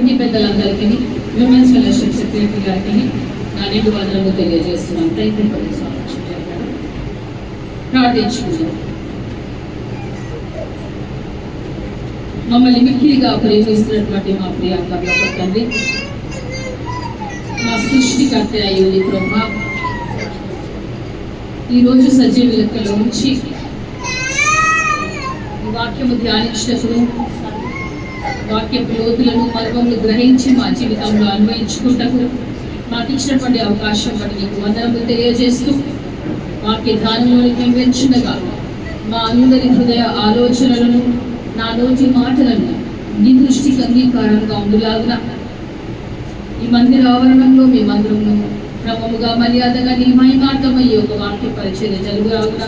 Committee పెద్దలందరికీ, women's fellowship secretary గారికి నా నిండు వందనలు తెలియజేస్తున్నాను. Thank you for this opportunity. ప్రార్థించుకుందాం. మమ్మల్ని మిక్కిలిగా ప్రేమిస్తున్నటువంటి మా ప్రియ తండ్రి, మా సృష్టికర్త అయ్యింది ప్రభా, ఈరోజు సజీవ లెక్కలో ఉంచి వాక్యము ధ్యానించినప్పుడు వాక్యపు లోతులను మర్మములు గ్రహించి మా జీవితంలో అన్వయించుకుంటకు మాకు ఇచ్చినటువంటి అవకాశం బట్టి నీకు వందనములు తెలియజేస్తూ వాక్య ధ్యానంలోనికి వెంచుండగా మా అందరి హృదయ ఆలోచనలను, నా నోటి మాటలను నీ దృష్టికి అంగీకారంగా ఉండులాగున ఈ మందిర ఆవరణంలో మీ మందిరంలో క్రమముగా మర్యాదగా నీ మహిమార్థమయ్యే ఒక వాక్య పరిచర్య జరుగులాగున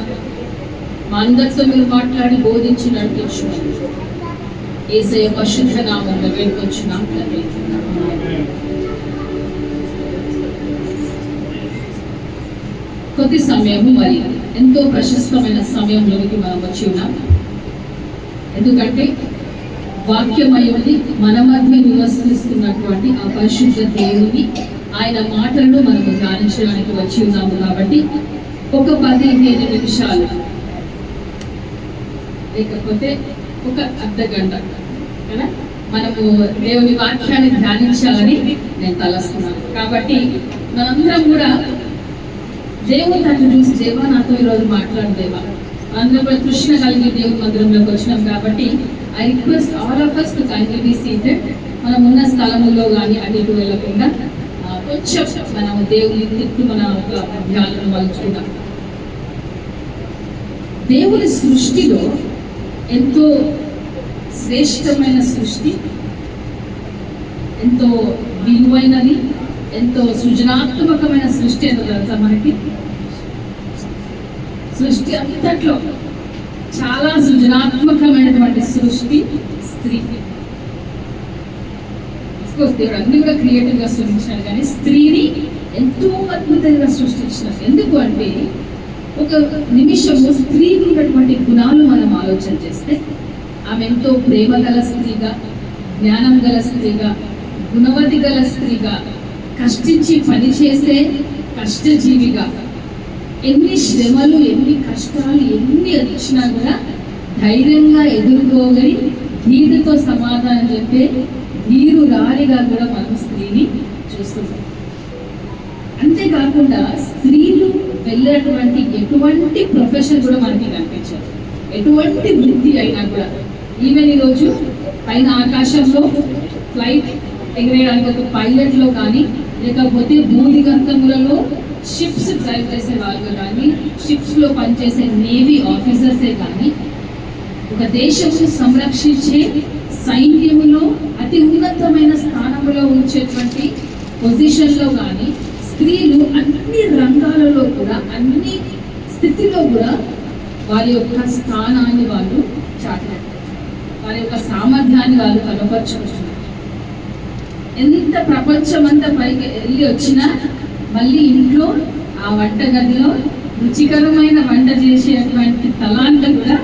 మా అందరితో మీరు మాట్లాడి బోధించి నడిపించుకోండి. యేసయ్య పరిశుద్ధ నామములో వేడుకొంచున్నాం తండ్రి. కొద్ది సమయము మరి ఎంతో ప్రశస్తమైన సమయంలోకి మనం వచ్చి ఉన్నాం. ఎందుకంటే వాక్యమయుని మన మధ్య నివసిస్తున్నటువంటి ఆ పరిశుద్ధ దేవుని ఆయన మాటలను మనము ధ్యానించడానికి వచ్చి ఉన్నాము. కాబట్టి ఒక 15 నిమిషాలు లేకపోతే ఒక అర్ధగంట కదా మనము దేవుని వాక్యాన్ని ధ్యానించాలని నేను తలస్తున్నాను. కాబట్టి మనందరం కూడా దేవుని తట్టు చూసి, దేవా నాతో ఈరోజు మాట్లాడు దేవా, అందరూ కూడా కృష్ణ కలిగి దేవుని మందిరంలోకి వచ్చినాం. కాబట్టి I request all of us to kindly be seated. మనం ఉన్న స్థలములో కానీ అటు ఇటు వెళ్ళకుండా కొంచెం మనం దేవుని తిట్టు మన ఒక ధ్యానం మలుచుకుందాం. దేవుని సృష్టిలో ఎంతో శ్రేష్టమైన సృష్టి, ఎంతో విలువైనది, ఎంతో సృజనాత్మకమైన సృష్టి ఎంతో తెలుసా మనకి? సృష్టి అంతట్లో చాలా సృజనాత్మకమైనటువంటి సృష్టి స్త్రీ. దేవుడు అన్ని కూడా క్రియేటివ్ గా సృష్టించినాడు, కానీ స్త్రీని ఎంతో అద్భుతంగా సృష్టించినారు. ఎందుకు అంటే ఒక నిమిషము స్త్రీకి ఉన్నటువంటి గుణాలు మనం ఆలోచన చేస్తే ఆమె ఎంతో ప్రేమ గల స్త్రీగా, జ్ఞానం గల స్త్రీగా, గుణవతి గల స్త్రీగా, కష్టించి పనిచేసే కష్టజీవిగా, ఎన్ని శ్రమలు, ఎన్ని కష్టాలు, ఎన్ని వచ్చినా కూడా ధైర్యంగా ఎదుర్కోగలి, ధీరుతో సమాధానం చెప్పే ధీరురాలిగా కూడా మనం స్త్రీని చూస్తున్నాం. అంతేకాకుండా స్త్రీలు వెళ్ళేటువంటి ఎటువంటి ప్రొఫెషన్ కూడా మనకి కనిపించదు. ఎటువంటి వృత్తి అయినా కూడా, ఈవెన్ ఈరోజు పైన ఆకాశంలో ఫ్లైట్ ఎగరేయడానికి ఒక పైలట్లో కానీ, లేకపోతే భూదిగంతములలో షిప్స్ డ్రైవ్ చేసే వాళ్ళు కానీ, షిప్స్లో పనిచేసే నేవీ ఆఫీసర్సే కానీ, ఒక దేశంను సంరక్షించే సైన్యములో అతి ఉన్నతమైన స్థానంలో ఉంచేటువంటి పొజిషన్లో కానీ స్త్రీలు అన్ని రంగాలలో కూడా, అన్ని స్థితిలో కూడా వారి యొక్క స్థానాన్ని వాళ్ళు చాటారు, వారి యొక్క సామర్థ్యాన్ని వాళ్ళు కనపరుచుకుంటున్నారు. ఎంత ప్రపంచమంతా పైకి వెళ్ళి వచ్చినా మళ్ళీ ఇంట్లో ఆ వంట గదిలో రుచికరమైన వంట చేసేటువంటి తలాంత కూడా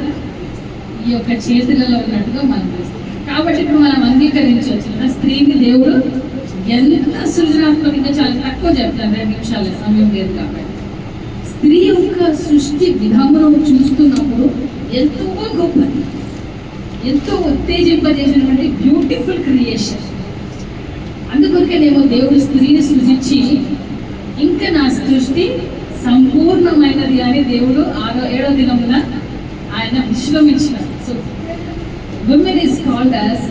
ఈ యొక్క చేతులలో ఉన్నట్టుగా మనం చూస్తాం. కాబట్టి ఇప్పుడు మనం అంగీకరించవచ్చు కదా, స్త్రీని దేవుడు ఎంత సృజనాత్మకంగా, చాలా తక్కువ చెప్తాను, 2 నిమిషాల సమయం లేదు కాబట్టి. స్త్రీ యొక్క సృష్టి విధానం చూస్తున్నప్పుడు ఎంతో గొప్పది, ఎంతో ఉత్తేజింపజేసినటువంటి బ్యూటిఫుల్ క్రియేషన్. అందుకొరకేనేమో దేవుడు స్త్రీని సృజించి ఇంకా నా సృష్టి సంపూర్ణమైనది అని దేవుడు 7వ దినమున ఆయన విశ్రమించినారు. So women is called as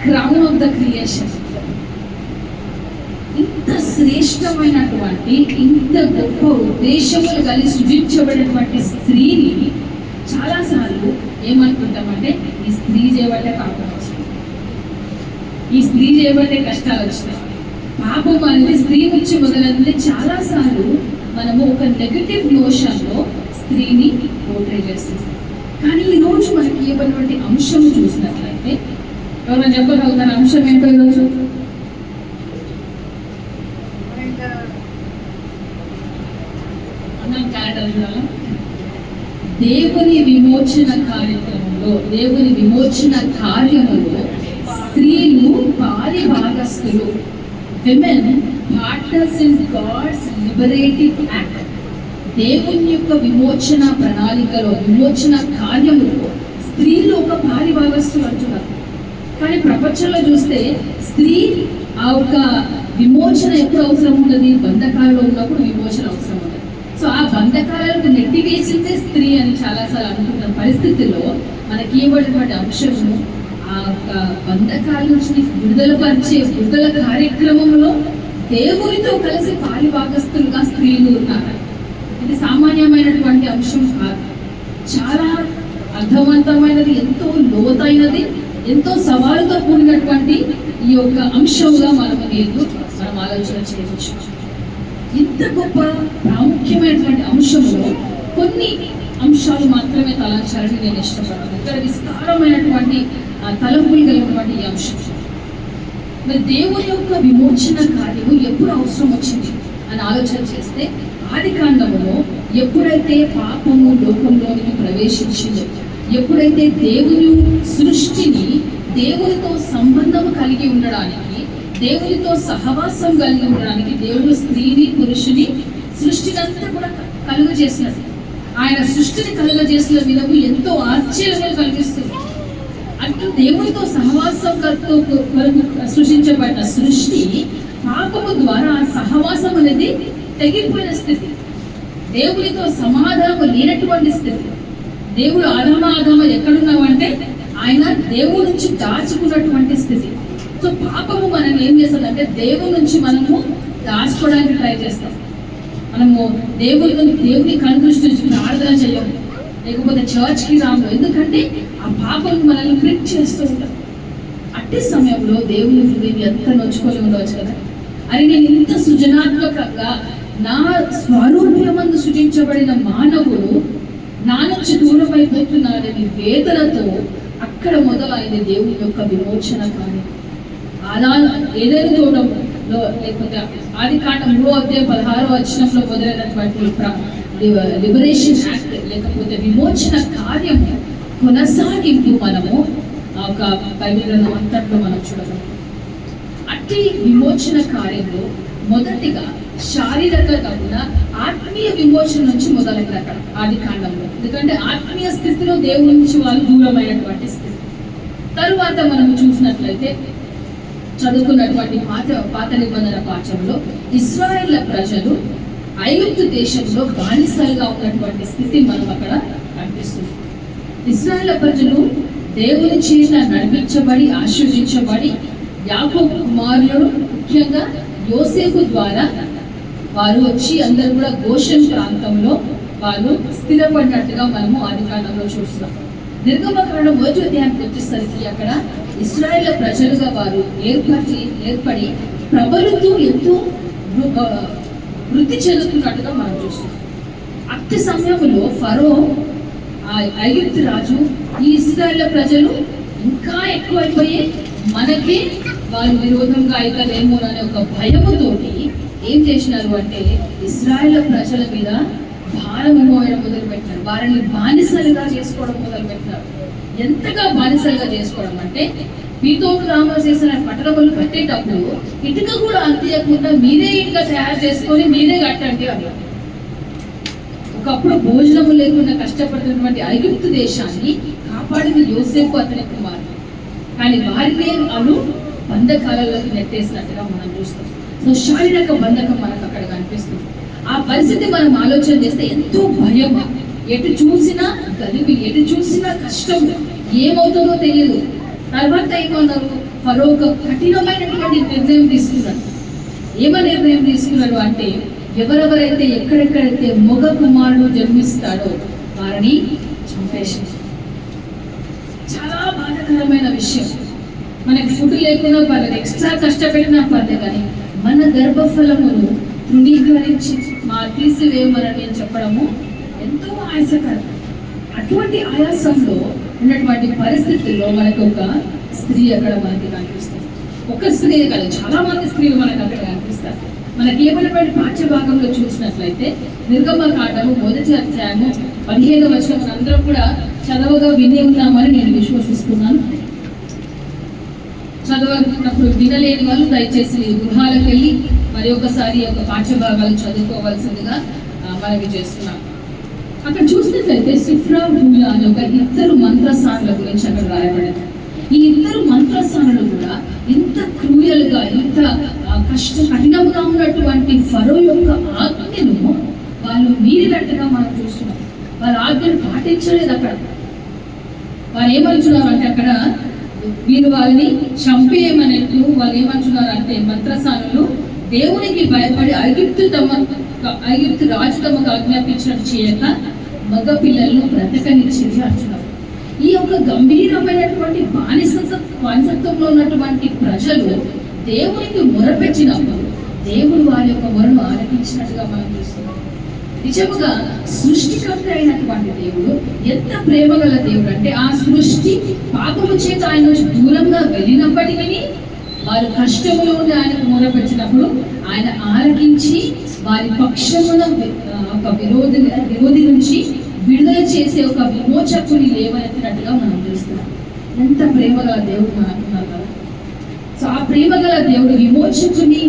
crown of the creation. ఇంత శ్రేష్టమైనటువంటి, ఇంత గొప్ప ఉద్దేశములు కలిగి సృజించబడినటువంటి స్త్రీని చాలాసార్లు ఏమనుకుంటామంటే, ఈ స్త్రీ చేయబట్టే పాపం వచ్చింది, ఈ స్త్రీ చేయబట్టే కష్టాలు వచ్చినాయి, పాపం అనేది స్త్రీ నుంచి మొదలైంది. చాలాసార్లు మనము ఒక నెగటివ్ నోషన్లో స్త్రీని పోర్ట్రే చేస్తున్నాం. కానీ ఈరోజు మనకి ఇవ్వబడినటువంటి అంశం చూసినట్లయితే, ఎవరైనా చెప్పగలుగుతారు అంశం ఏంటో ఈరోజు? దేవుని విమోచన కార్యక్రమంలో, దేవుని విమోచన కార్యములో స్త్రీలు భారీ భాగస్వామ్యం women partners in God's liberating act. దేవుని యొక్క విమోచన ప్రణాళికలో, విమోచన కార్యములో స్త్రీలు ఒక పారిభాగస్తులు అంటున్నారు. కానీ ప్రపంచంలో చూస్తే స్త్రీ ఆ ఒక విమోచన ఎప్పుడు అవసరం ఉంటుంది? బంధకాలలో ఉన్నప్పుడు విమోచన అవసరం ఉంటుంది. సో ఆ బంధకాలను నెట్టివేసిందే స్త్రీ అని చాలాసార్లు అనుకుంటున్న పరిస్థితుల్లో మనకి ఇవ్వబడినటువంటి అంశము ఆ యొక్క బంధకాల నుంచి విడుదల కార్యక్రమంలో దేవునితో కలిసి పాలిభాగస్తులుగా స్త్రీలు ఉన్నారు. ఇది సామాన్యమైనటువంటి అంశం కాదు, చాలా అర్థవంతమైనది, ఎంతో లోతైనది, ఎంతో సవాలుతో కూడినటువంటి ఈ యొక్క అంశంగా మనం ఆలోచన చేయవచ్చు. ఇంత గొప్ప ప్రాముఖ్యమైనటువంటి అంశంలో కొన్ని అంశాలు మాత్రమే తలంచాలని నేను ఇష్టపడతాను. ఇక్కడ విస్తారమైనటువంటి తలంపులు కలిగినటువంటి ఈ అంశం. మరి దేవుని యొక్క విమోచన కార్యము ఎప్పుడు అవసరం వచ్చింది అని ఆలోచన చేస్తే, ఆది కాండములో ఎప్పుడైతే పాపము లోకంలోనికి ప్రవేశించిందో, ఎప్పుడైతే దేవుని సృష్టిని దేవునితో సంబంధం కలిగి ఉండడానికి, దేవునితో సహవాసం కలిగి ఉండడానికి దేవుడు స్త్రీని పురుషుని సృష్టినంతా కూడా కలుగ చేసినట్టు, ఆయన సృష్టిని కలుగజేసిన విధము ఎంతో ఆశ్చర్యం కలిగిస్తుంది. అంటే దేవునితో సహవాసం కొరకు సృష్టించబడిన సృష్టి పాపము ద్వారా సహవాసం అనేది తెగిపోయిన స్థితి, దేవునితో సమాధానం లేనటువంటి స్థితి. దేవుడు ఆదామ ఎక్కడున్నావంటే ఆయన దేవుడి నుంచి దాచుకున్నటువంటి స్థితి. సో పాపము మనం ఏం చేస్తుందంటే దేవుడి నుంచి మనము దాచుకోవడానికి ట్రై చేస్తాం. మనము దేవుని కనుదృష్టి నుంచి ప్రార్థన చేయము, లేకపోతే చర్చ్కి రాము. ఎందుకంటే ఆ పాపం మనల్ని ప్రిక్ చేస్తూ ఉంటాం. అట్టి సమయంలో దేవుని హృదయం ఎంత నొచ్చుకొని ఉండవచ్చు కదా. అని నేను ఇంత సృజనాత్మకంగా నా స్వరూపమందు సృజించబడిన మానవుడు నా నుంచి దూరం అయిపోతున్నాడని వేదనతో అక్కడ మొదలైంది దేవుని యొక్క విమోచన కార్యం. ఏదైనా తోటలో, లేకపోతే ఆది కాండం 3:16 మొదలైనటువంటి లిబరేషన్ యాక్ట్, లేకపోతే విమోచన కార్యం కొనసాగింపు మనము ఒక బైబిల్ అంతట్లో మనం చూడగలం. అట్టి విమోచన కార్యంలో మొదటిగా శారీరక కాకుండా ఆత్మీయ విమోచన నుంచి మొదలైన అక్కడ ఆది కాండంలో. ఎందుకంటే ఆత్మీయ స్థితిలో దేవుడి నుంచి వాళ్ళు దూరమైనటువంటి స్థితి. తరువాత మనము చూసినట్లయితే చదువుకున్నటువంటి పాత నిబంధన పాఠంలో ఇశ్రాయేల్ ప్రజలు ఐగుప్తు దేశంలో బానిసలుగా ఉన్నటువంటి స్థితి మనం అక్కడ కనిపిస్తుంది. ఇశ్రాయేల్ ప్రజలు దేవుని చేత నడిపించబడి ఆశీర్వదించబడి యాకోబు కుమారులు ముఖ్యంగా యోసేపు ద్వారా వారు వచ్చి అందరూ కూడా గోషెన్ ప్రాంతంలో వాళ్ళు స్థిరపడినట్టుగా మనము ఆది కాండంలో చూస్తున్నాం. నిర్గమకాండం 1వ అధ్యాయానికి వచ్చేసరికి అక్కడ ఇశ్రాయేల్ ప్రజలుగా వారు ఏర్పడి ప్రబలుతూ ఎంతో వృద్ధి చెందుతున్నట్టుగా మనం చూస్తున్నాం. అట్టి సమయంలో ఫరో ఐగుప్తు రాజు ఈ ఇశ్రాయేల్ ప్రజలు ఇంకా ఎక్కువైపోయి మనకి వాళ్ళు విరోధంగా అయితేనేమో అనే ఒక భయముతోటి ఏం చేసినారు అంటే ఇశ్రాయేల్ ప్రజల మీద భారం మోయడం మొదలుపెట్టినారు. వారిని బానిసలుగా చేసుకోవడం మొదలుపెట్టినారు. ఎంతగా బానిసలుగా చేసుకోవడం అంటే పీతోను రామసేసిన పట్టణములు కట్టేటప్పుడు ఇటుక కూడా అంతేయకుండా మీరే ఇటుక తయారు చేసుకొని మీరే కట్టండి అన్నారు. ఒకప్పుడు భోజనము లేకుండా కష్టపడుతున్నటువంటి ఐగుప్తు దేశాన్ని కాపాడింది యోసేపు అతని కుమారుడు. కానీ వారినే వాళ్ళు బంధకాలలోకి నెట్టేసినట్టుగా మనం చూస్తాం. సో శారీరక బంధకం మనకు అక్కడ కనిపిస్తుంది. ఆ పరిస్థితి మనం ఆలోచన చేస్తే ఎంతో భయం, ఎటు చూసినా గలిబి, ఎటు చూసినా కష్టం, ఏమవుతుందో తెలియదు. తర్వాత ఏమన్నారు? ఫరో ఒక కఠినమైనటువంటి నిర్ణయం తీసుకున్నాడు. ఏమో నిర్ణయం తీసుకున్నాడు అంటే ఎవరెవరైతే ఎక్కడెక్కడైతే మగ కుమారుడు జన్మిస్తాడో వారిని చంపేసి. చాలా బాధాకరమైన విషయం. మనకి ఫుడ్ లేకున్నా పర్లేదు, ఎక్స్ట్రా కష్టపెట్టినా పర్లేదు, కానీ మన గర్భఫలమును తృణీకరించి తీసివేయమని చెప్పడము ఎంతో ఆయాసకరం. అటువంటి ఆయాసంలో ఉన్నటువంటి పరిస్థితుల్లో మనకు ఒక స్త్రీ అక్కడ మనకి కనిపిస్తుంది. ఒక స్త్రీ కాదు, చాలా మంది స్త్రీలు మనకు అక్కడ కనిపిస్తారు. మనకి ఏమైనటువంటి పాఠ్య భాగంలో చూసినట్లయితే నిర్గమకాండము 1వ అధ్యాయము 15వ వచనం అందరం కూడా చదవగా విని ఉన్నామని నేను విశ్వసిస్తున్నాను. చదవనప్పుడు వినలేని వాళ్ళు దయచేసి మీ గృహాలకు వెళ్ళి మరి ఒకసారి ఒక పాఠ్యభాగాలు చదువుకోవాల్సిందిగా మనవి చేస్తున్నాం. అక్కడ చూసినట్లయితే సిఫ్రా హూయా అనే ఒక ఇద్దరు మంత్రసానుల గురించి అక్కడ రాయబడింది. ఈ ఇద్దరు మంత్రసానులు కూడా ఇంత క్రూయల్గా, ఇంత కఠినంగా ఉన్నటువంటి ఫరో యొక్క ఆజ్ఞను వాళ్ళు మీరినట్టుగా మనం చూస్తున్నాం. వాళ్ళ ఆజ్ఞను పాటించలేదు. అక్కడ వాళ్ళు ఏమంటున్నారు అంటే, అక్కడ వీరు వాళ్ళని చంపేయమన్నట్టు వాళ్ళు ఏమంటున్నారు అంటే, మంత్రసానులు దేవునికి భయపడి ఐగుప్తు రాజు తమకు ఆజ్ఞాపించినట్టు చేయక మగ పిల్లలను బ్రతకనిచ్చేది అంటున్నారు. ఈ యొక్క గంభీరమైనటువంటి బానిసత్వంలో ఉన్నటువంటి ప్రజలు దేవునికి మొరపెట్టినప్పుడు దేవుడు వారి యొక్క మొరను ఆలకించినట్టుగా మనం చూస్తున్నాం. నిజముగా సృష్టికర్త అయినటువంటి దేవుడు ఎంత ప్రేమ గల దేవుడు అంటే, ఆ సృష్టి పాపము చేత ఆయన నుంచి దూరంగా వెళ్ళినప్పటికీ వారు కష్టములో ఉండి ఆయనకు మొరపెట్టినప్పుడు ఆయన ఆలకించి వారి పక్షమున ఒక విరోధి నుంచి విడుదల చేసే ఒక విమోచకుని లేవనెత్తినట్టుగా మనం చూస్తున్నాం. ఎంత ప్రేమగల దేవుడు మనకున్నారు కదా. సో ఆ ప్రేమగల దేవుడు విమోచకుని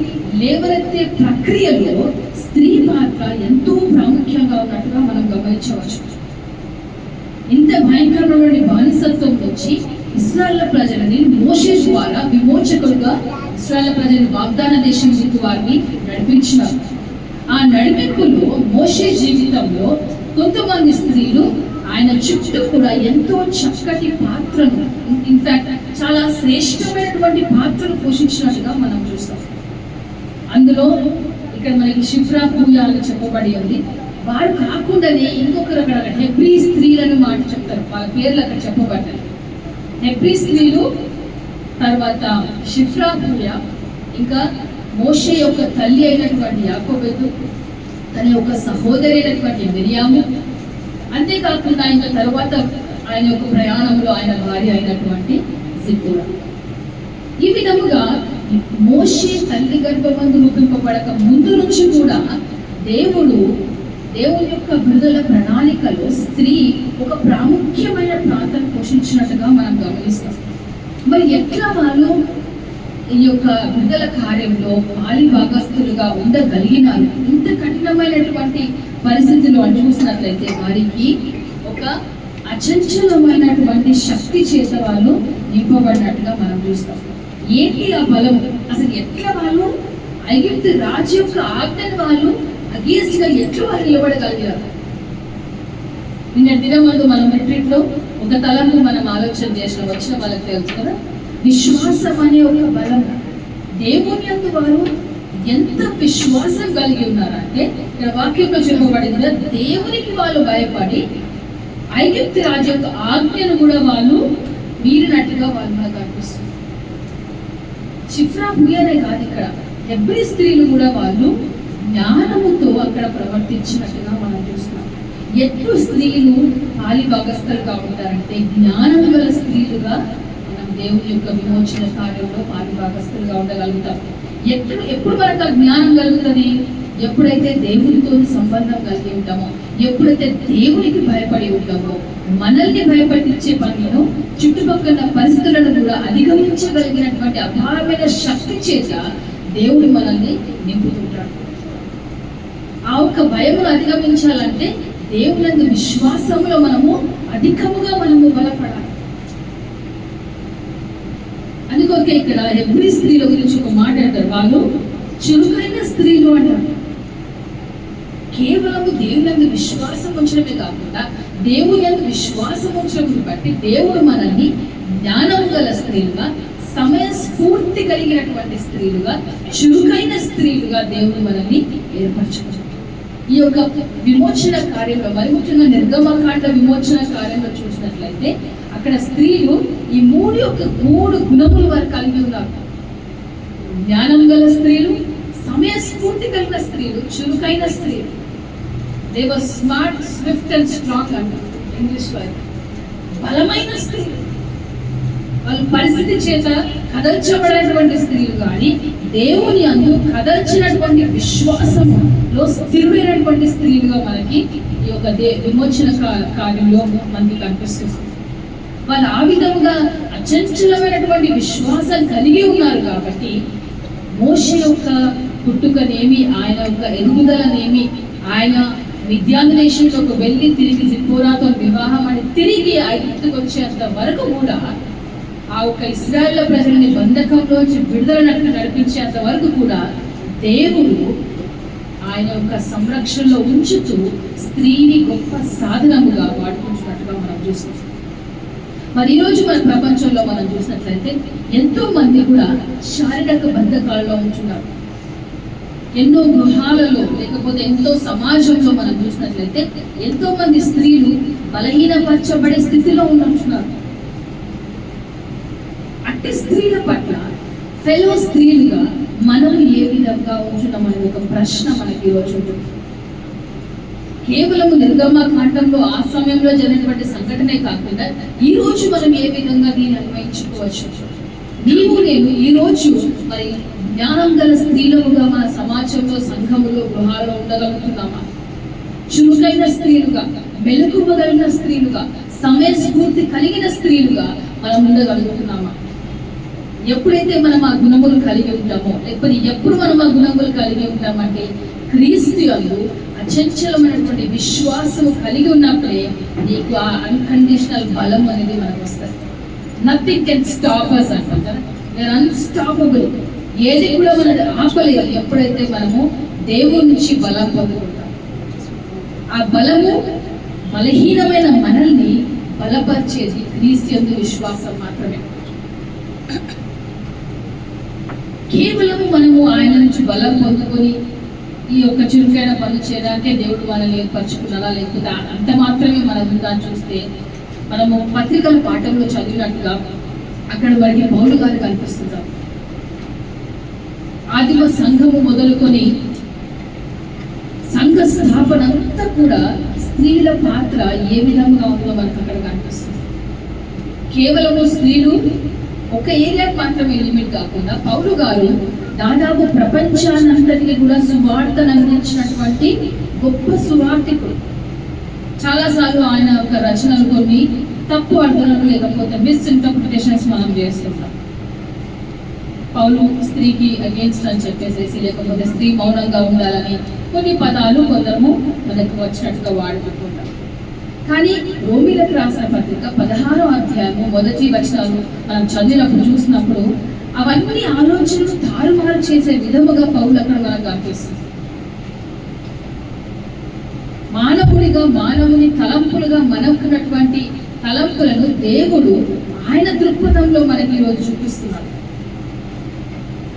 లేవనెత్తే ప్రక్రియలో స్త్రీ పాత్ర ఎంతో ప్రాముఖ్యంగా ఉన్నట్టుగా మనం గమనించవచ్చు. ఇంత భయంకరమైన బానిసత్వం వచ్చి ఇశ్రాయేలు ప్రజలని మోషే ద్వారా విమోచకుడుగా ఇశ్రాయేలు ప్రజలు వాగ్దాన దేశం దిక్కు వారిని నడిపించినారు. ఆ నడిపింపులో మోషే జీవితంలో కొంతమంది స్త్రీలు ఆయన చుట్టూ కూడా ఎంతో చక్కటి పాత్రను, ఇన్ఫాక్ట్ చాలా శ్రేష్టమైనటువంటి పాత్రను పోషించినట్టుగా మనం చూస్తాం. అందులో ఇక్కడ మనకి షిఫ్రా హూయా అని చెప్పబడి ఉంది. వారు కాకుండానే ఇంకొకరు అక్కడ హెబ్రీ స్త్రీలను మాట చెప్తారు. వాళ్ళ పేర్లు అక్కడ చెప్పబడ్డాయి. హెబ్రీ స్త్రీలు, తర్వాత షిఫ్రా హూయా, ఇంకా మోషే యొక్క తల్లి అయినటువంటి యాకోబెతు, తన యొక్క సహోదరి అయినటువంటి మిరియాము, అంతేకాకుండా ఇంకా తర్వాత ఆయన యొక్క ప్రయాణంలో ఆయన భార్య అయినటువంటి సిప్పోరా. ఈ విధముగా మోషే తల్లి గర్భమందు రూపింపబడక ముందు నుంచి కూడా దేవుని యొక్క విడుదల ప్రణాళికలో స్త్రీ ఒక ప్రాముఖ్యమైన ప్రాంతం పోషించినట్టుగా మనం గమనిస్తాం. మరి ఎట్లా వాళ్ళు ఈ యొక్క విడుదల కార్యంలో పాలి భాగస్తులుగా ఉండగలిగినారు? ఇంత కఠినమైనటువంటి పరిస్థితులు అని చూసినట్లయితే వారికి ఒక అచంచలమైనటువంటి శక్తి చేత వాళ్ళు నింపబడినట్టుగా మనం చూస్తాం. ఏంటి ఆ బలం? అసలు ఎట్లా వాళ్ళు ఐగుప్తు రాజు యొక్క ఆజ్ఞను వాళ్ళు అగేన్స్ట్ గా ఎట్లా వాళ్ళు నిలబడగలిగారు? నిన్న దినం ముందు మనం మెట్రిక్ లో ఒక తలంపు మనం ఆలోచన చేసిన వచ్చిన వాళ్ళకి తెలుసు కదా, విశ్వాసం అనే ఒక బలం. దేవుని యందు వారు ఎంత విశ్వాసం కలిగి ఉన్నారంటే, ఇక్కడ వాక్యంలో చెప్పబడింది, దేవునికి వాళ్ళు భయపడి ఐగుప్తు రాజు యొక్క ఆజ్ఞను కూడా వాళ్ళు మీరినట్టుగా వాళ్ళు మనకు అనిపిస్తుంది. షిఫ్రా హూయానే కాదు, ఇక్కడ హెబ్రీ స్త్రీలు కూడా వాళ్ళు జ్ఞానముతో అక్కడ ప్రవర్తించినట్టుగా మనం చూస్తున్నాం. ఎట్లు స్త్రీలు పాలి భాగస్థలుగా ఉంటారంటే, జ్ఞానం గల స్త్రీలుగా మనం దేవుని యొక్క విమోచన కార్యంలో పాలి భాగస్థలుగా ఉండగలుగుతాం. ఎప్పుడు మనకు ఆ జ్ఞానం కలుగుతుంది? ఎప్పుడైతే దేవునితో సంబంధం కలిగి ఉంటామో, ఎప్పుడైతే దేవునికి భయపడి ఉంటామో, మనల్ని భయపడించే పనులను, చుట్టుపక్కల పరిస్థితులను కూడా అధిగమించగలిగినటువంటి అపారమైన శక్తి చేత దేవుడు మనల్ని నింపుతుంటాడు. ఆ ఒక్క భయమును అధిగమించాలంటే దేవుని విశ్వాసంలో మనము అధికముగా బలపడాలి. అందుకొరకే ఇక్కడ హెబ్రీ స్త్రీల గురించి ఒక మాట అంటారు, వాళ్ళు చురుకైన స్త్రీలు అంటారు. కేవలము దేవుని విశ్వాసం ఉంచడమే కాకుండా దేవుని యందు విశ్వాసం ఉంచడం బట్టి దేవుడు మనల్ని జ్ఞానము గల స్త్రీలుగా, సమయస్ఫూర్తి కలిగినటువంటి స్త్రీలుగా, చురుకైన స్త్రీలుగా దేవుడు మనల్ని ఏర్పరచుకుంటారు. ఈ యొక్క విమోచన కార్యంలో, మరి ముఖ్యంగా నిర్గమకాండ విమోచన కార్యంలో చూసినట్లయితే అక్కడ స్త్రీలు ఈ మూడు గుణములు వారు కలిగి ఉన్నారు. జ్ఞానం గల స్త్రీలు, సమయస్ఫూర్తి కలిగిన స్త్రీలు, చురుకైన స్త్రీలు. They were smart, Swift and strong అంటారు ఇంగ్లీష్ లో. బలమైన స్త్రీలు, వాళ్ళు పరిస్థితి చేత కదల్చబడినటువంటి స్త్రీలు కానీ దేవుని అందు కదల్చినటువంటి విశ్వాసంలో స్థిరుడైనటువంటి స్త్రీలుగా మనకి ఈ యొక్క విమోచన కార్యంలో మనకి కనిపిస్తుంది. వాళ్ళు ఆ విధముగా అచంచలమైనటువంటి విశ్వాసం కలిగి ఉన్నారు కాబట్టి మోషే యొక్క పుట్టుకనేమి, ఆయన యొక్క ఎదుగుదలనేమి, ఆయన మిద్యాను దేశంలోకి వెళ్ళి తిరిగి జిప్పోరాతో వివాహం అని తిరిగి ఐగుప్తుకు వచ్చేంత వరకు కూడా ఆ ఒక ఇశ్రాయేలు ప్రజల్ని బంధకంలోంచి విడుదల నడిపించేంత వరకు కూడా దేవుడు ఆయన యొక్క సంరక్షణలో ఉంచుతూ స్త్రీని గొప్ప సాధనముగా వాడుకుంటున్నట్టుగా మనం చూస్తాం. మరి ఈరోజు మన ప్రపంచంలో మనం చూసినట్లయితే ఎంతో మంది కూడా శారీరక బంధకాలలో ఉంటున్నారు. ఎన్నో గృహాలలో లేకపోతే ఎంతో సమాజంలో మనం చూసినట్లయితే ఎంతో మంది స్త్రీలు బలహీనపరచబడే స్థితిలో ఉంటున్నారు. అట్టి స్త్రీల పట్ల ఫెలో స్త్రీలుగా మనం ఏ విధంగా ఉంటున్నామనే ఒక ప్రశ్న మనకి ఈరోజు ఉంటుంది. కేవలం నిర్గమకాండంలో ఆ సమయంలో జరిగినటువంటి సంఘటనే కాకుండా ఈ రోజు మనం ఏ విధంగా దీన్ని అన్వయించుకోవచ్చు. నీవు నేను ఈ రోజు మరి జ్ఞానం గల స్త్రీలుగా మన సమాజంలో, సంఘములో, గృహాల్లో ఉండగలుగుతున్నామా? చురుకైన స్త్రీలుగా, మెలకువగలిగిన స్త్రీలుగా, సమయస్ఫూర్తి కలిగిన స్త్రీలుగా మనం ఉండగలుగుతున్నామా? ఎప్పుడైతే మనం ఆ గుణములు కలిగి ఉంటామో, లేకపోతే ఎప్పుడు మనం ఆ గుణములు కలిగి ఉంటామంటే క్రీస్తు యందు అచంచలమైనటువంటి విశ్వాసము కలిగి ఉన్నప్పుడే నీకు ఆ అన్కండిషనల్ బలం అనేది మనకు వస్తుంది. నథింగ్ కెన్ స్టాప్ అస్ అంటాం కదా, వీఆర్ అన్స్టాపబుల్. ఏది కూడా మనం ఆపలేదు ఎప్పుడైతే మనము దేవుడి నుంచి బలం పొందుకుంటాం. ఆ బలము బలహీనమైన మనల్ని బలపరిచేది క్రీస్తు యందు విశ్వాసం మాత్రమే. కేవలం మనము ఆయన నుంచి బలం పొందుకొని ఈ యొక్క చురుకైన పనులు చేయడానికే దేవుడు మనల్ని ఏర్పరచుకున్నారా, లేకపోతే అంత మాత్రమే మన ఉందా చూస్తే మనము పత్రికల పాఠంలో చదివినట్టుగా అక్కడ మనకి పౌలు గారు కనిపిస్తున్నారు. ఆదిమ సంఘము మొదలుకొని సంఘ స్థాపన అంతా కూడా స్త్రీల పాత్ర ఏ విధంగా ఉందో మనకు అక్కడ కనిపిస్తుంది. కేవలము స్త్రీలు ఒక ఏరియాకి మాత్రమే లిమిట్ కాకుండా పౌలు గారు దాదాపు ప్రపంచానంతటికి కూడా సువార్తను అందించినటువంటి గొప్ప సువార్తికుడు. చాలాసార్లు ఆయన యొక్క రచనలు కొన్ని తప్పు అర్థాలు లేకపోతే మిస్ఇంటర్ప్రిటేషన్స్ మనం చేస్తుంటాం. పౌలు స్త్రీకి అగేన్స్ట్ అని చెప్పేసేసి, లేకపోతే స్త్రీ మౌనంగా ఉండాలని కొన్ని పదాలు కొందరము మనకు వచ్చినట్టుగా వాడుకుంటుంటాం. కానీ రోమీలకు రాసిన పత్రిక 16వ అధ్యాయము మొదటి వచనాలు మనం చదివినప్పుడు చూసినప్పుడు అవన్నీ ఆలోచనలు తారుమారు చేసే విధముగా పౌలు అక్కడ మనకు కనిపిస్తుంది. మానవుడిగా, మానవుని తలంపులుగా మనకున్నటువంటి తలంపులను దేవుడు ఆయన దృక్పథంలో మనకి ఈరోజు చూపిస్తున్నాడు.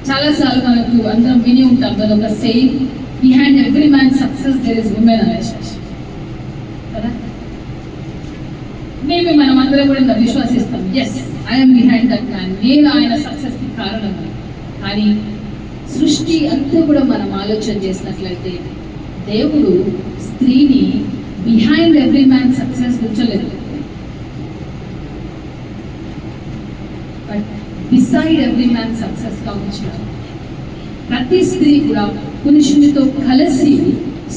చాలాసార్లు మనకు అందరం విని ఉంటాం కదా, ఒక saying, behind every man success there is women అనేసి కదా. మేబీ మనం అందరం కూడా విశ్వసిస్తాం, yes I'm behind that man, నేను ఆయన సక్సెస్ కి కారణం. కానీ సృష్టి అంతా కూడా మనం ఆలోచన చేసినట్లయితే దేవుడు స్త్రీని బిహైండ్ ఎవ్రీ మ్యాన్ సక్సెస్ ఉంచలేదు, but beside every man success గా ఉంచారు. ప్రతి స్త్రీ కూడా పురుషునితో కలిసి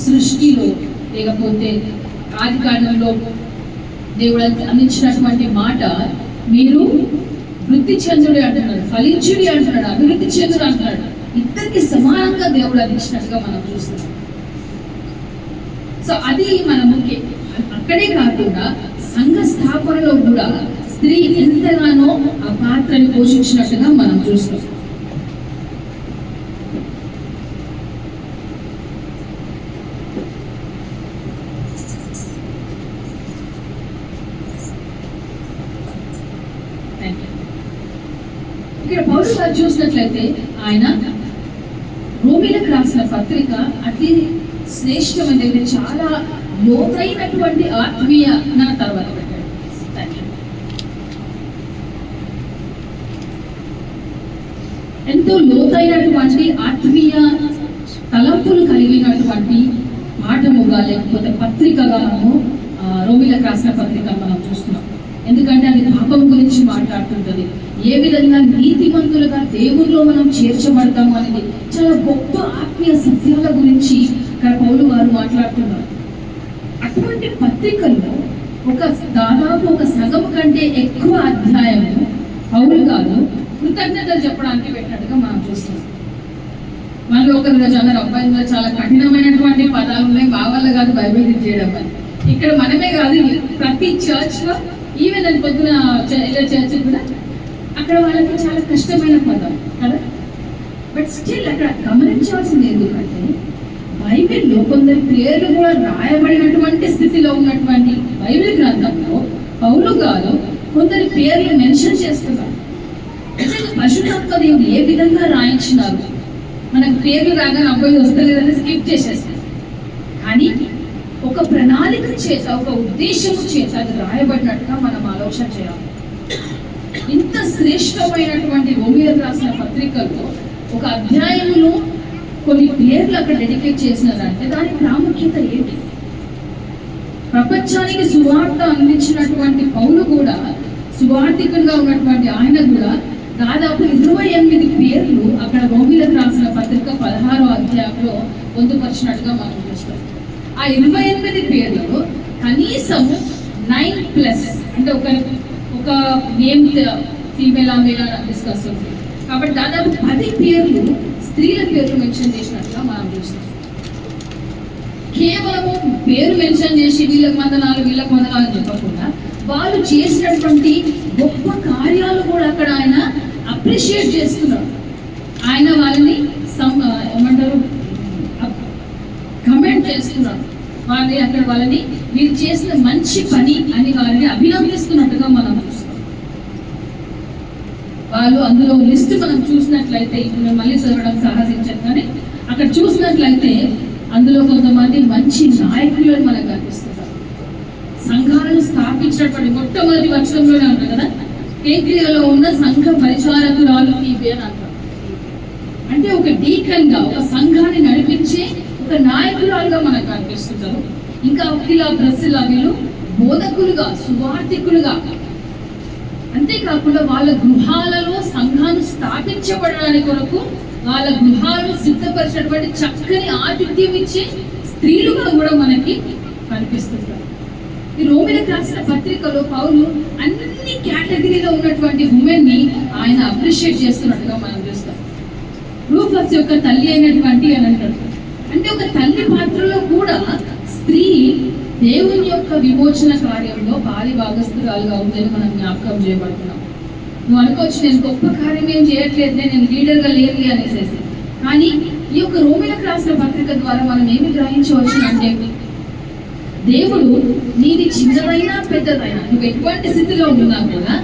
సృష్టిలో, లేకపోతే ఆది కాండంలో దేవుడు అందించినటువంటి మాట, మీరు వృద్ధి చెందుడి అంటున్నాడు, ఫలించుడి అంటున్నాడు, అభివృద్ధి చెందుడు అంటున్నాడు. ఇద్దరికి సమానంగా దేవుడు అందించినట్టుగా మనం చూస్తున్నాం. సో అది మనము అక్కడే కాకుండా సంఘ స్థాపనలో కూడా స్త్రీ ఎంతగానో ఆ పాత్రని పోషించినట్టుగా మనం చూస్తాం. ఇక్కడ పౌలు గారు చూసినట్లయితే ఆయన రోమీలకు రాసిన పత్రిక అతి శ్రేష్టమైనది, చాలా లోతైనటువంటి ఆత్మీయ తర్వాత పెట్టాడు. ఎంతో లోతైనటువంటి ఆత్మీయ తలంపులు కలిగినటువంటి పాఠముగా, లేకపోతే పత్రికగా మనము రోమీలకు రాసిన పత్రిక మనం చూస్తున్నాం. ఎందుకంటే అది పాపం గురించి మాట్లాడుతుంటది, ఏ విధంగా నీతిమంతులుగా దేవుల్లో మనం చేర్చబడతాము అనేది చాలా గొప్ప ఆత్మీయ సత్యాల గురించి ఇక్కడ పౌలు వారు మాట్లాడుతున్నారు. అటువంటి పత్రికల్లో దాదాపు ఒక సగం కంటే ఎక్కువ అధ్యాయము పౌలు గారు కృతజ్ఞతలు చెప్పడానికి పెట్టినట్టుగా మనం చూస్తాం. మనలో ఒకరు అన్నారు, అబ్బాయిలో చాలా కఠినమైనటువంటి పదాలు ఉన్నాయి, మా వల్ల కాదు బైబిల్ రీడ్ చేయడం అని. ఇక్కడ మనమే కాదు, ప్రతి చర్చ్ లో ఈవెన్ నేను పొద్దున చర్చ్ కూడా అక్కడ వాళ్ళకి చాలా కష్టమైన పదం కదా. బట్ స్టిల్ అక్కడ గమనించాల్సింది ఎందుకంటే బైబిల్లో కొందరి పేర్లు కూడా రాయబడినటువంటి స్థితిలో ఉన్నటువంటి బైబిల్ గ్రంథంలో పౌలు గారు కొందరి పేర్లు మెన్షన్ చేస్తున్నారు. పరిశుద్ధాత్మ దేవుడు ఏ విధంగా రాయించినారు, మనకు పేర్లు రాగానే అబ్బాయి వస్తలేదని స్కిప్ చేసేస్తారు. కానీ ఒక ప్రణాళిక చేత, ఒక ఉద్దేశము చేత అది రాయబడినట్టుగా మనం ఆలోచన చేయాలి. ఇంత శ్రేష్టమైనటువంటి రోమియోకు రాసిన పత్రికల్లో ఒక అధ్యాయములో కొన్ని పేర్లు అక్కడ డెడికేట్ చేసినారంటే దాని ప్రాముఖ్యత ఏంటి? ప్రపంచానికి సువార్త అందించినటువంటి పౌలు కూడా, సువార్థికుడిగా ఉన్నటువంటి ఆయన కూడా దాదాపు 28 పేర్లు అక్కడ రోమిలకు రాసిన పత్రిక 16వ అధ్యాయంలో పొందుపరిచినట్టుగా మనం చూస్తాం. ఆ 28 పేర్లలో కనీసం 9+ అంటే ఒక నేమ్ ఫీమేల్ మేల్ డిస్కస్ ఉంది కాబట్టి దాదాపు 10 పేర్లు స్త్రీల పేర్లు మెన్షన్ చేసినట్టుగా మనం చూస్తాం. కేవలము పేరు మెన్షన్ చేసి వీళ్ళకి వందనాలు చెప్పకుండా వాళ్ళు చేసినటువంటి గొప్ప కార్యాలు కూడా అక్కడ ఆయన అప్రిషియేట్ చేస్తున్నాడు. ఆయన వాళ్ళని ఏమంటారు, కమెంట్ చేస్తున్నాడు. వాళ్ళని మీరు చేసిన మంచి పని అని వారిని అభినందిస్తున్నట్టుగా మనం చూస్తాం. వాళ్ళు అందులో లిస్ట్ మనం చూసినట్లయితే, ఇప్పుడు మేము మళ్ళీ చదవడం సాహసించాం కానీ అక్కడ చూసినట్లయితే అందులో కొంతమంది మంచి నాయకులను మనకు కనిపిస్తున్నారు. సంఘాలను స్థాపించినటువంటి మొట్టమొదటి వర్షంలోనే ఉంటుంది కదా, కేంద్రీయలో ఉన్న సంఘ పరిచారకురాలు ఫీబే అని అంటారు. అంటే ఒక డీకన్ గా, ఒక సంఘాన్ని నడిపించే ఒక నాయకురాలుగా మనకు కనిపిస్తుంటారు. ఇంకా అఖిల ప్రిస్కిల్లా వీళ్ళు బోధకులుగా, సువార్థికులుగా, అంతేకాకుండా వాళ్ళ గృహాలలో సంఘాన్ని స్థాపించబడడానికి కొరకు వాళ్ళ గృహాలను సిద్ధపరిచినటువంటి చక్కని ఆతిథ్యం ఇచ్చే స్త్రీలుగా కూడా మనకి కనిపిస్తుంటారు. ఈ రోమిలకు రాసిన పత్రికలో పౌలు అన్ని కేటగిరీలో ఉన్నటువంటి ఉమెన్ ని ఆయన అప్రిషియేట్ చేస్తున్నట్టుగా మనం చూస్తాం. రూఫస్ యొక్క తల్లి అయినటువంటి అని అంటారు. అంటే ఒక తల్లి పాత్రలో కూడా స్త్రీ దేవుని యొక్క విమోచన కార్యంలో పాలి భాగస్తురాలుగా ఉందని మనం జ్ఞాపకం చేయబడుతున్నాం. నువ్వు అనుకోవచ్చు, నేను గొప్ప కార్యం ఏం చేయట్లేదు, నేను లీడర్గా లేదు అనేసి. కానీ ఈ యొక్క రోమిలకు రాసిన పత్రిక ద్వారా మనం ఏమి గ్రహించవచ్చు అంటే, దేవుడు నీది చిన్నదైనా పెద్దదైనా నువ్వు ఎటువంటి స్థితిలో ఉన్నా కూడా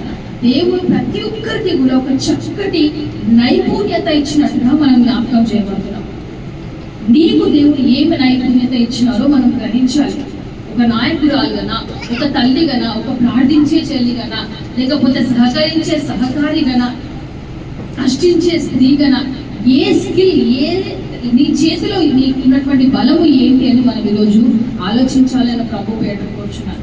దేవుడు ప్రతి ఒక్కరికి కూడా ఒక చక్కటి నైపుణ్యత ఇచ్చినట్టుగా మనం జ్ఞాపకం చేయబడుతున్నాం. నీకు దేవుడు ఏమి నైపుణ్యత ఇచ్చినారో మనం గ్రహించాలి. ఒక నాయకురాలుగానా, ఒక తల్లిగానా, ఒక ప్రార్థించే చెల్లిగానా, లేకపోతే సహకరించే సహకారిగానా, కష్టించే స్త్రీగానా, ఏ స్కిల్, నీ చేతిలో నీకు ఉన్నటువంటి బలము ఏంటి అని మనం ఈరోజు ఆలోచించాలని ప్రభు పేర్కొంటున్నాను.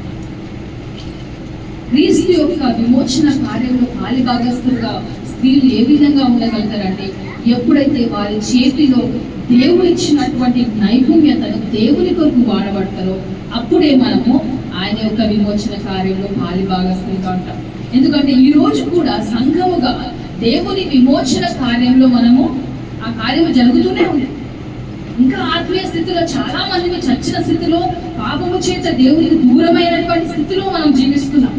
క్రీస్తు యొక్క విమోచన కార్యంలో పాలి భాగస్తులుగా స్త్రీలు ఏ విధంగా ఉండగలుగుతారంటే, ఎప్పుడైతే వారి చేతిలో దేవుడు ఇచ్చినటువంటి నైపుణ్యతను దేవుని కొరకు వాడబడతారో అప్పుడే మనము ఆయన యొక్క విమోచన కార్యంలో పాలి భాగస్తులుగా ఉంటాం. ఎందుకంటే ఈ రోజు కూడా సంఘముగా దేవుని విమోచన కార్యంలో మనము ఆ కార్యము జరుగుతూనే ఉంది. ఇంకా ఆత్మీయ స్థితిలో చాలా మందిని చచ్చిన స్థితిలో, పాపము చేత దేవునికి దూరమైనటువంటి స్థితిలో మనం జీవిస్తున్నాం.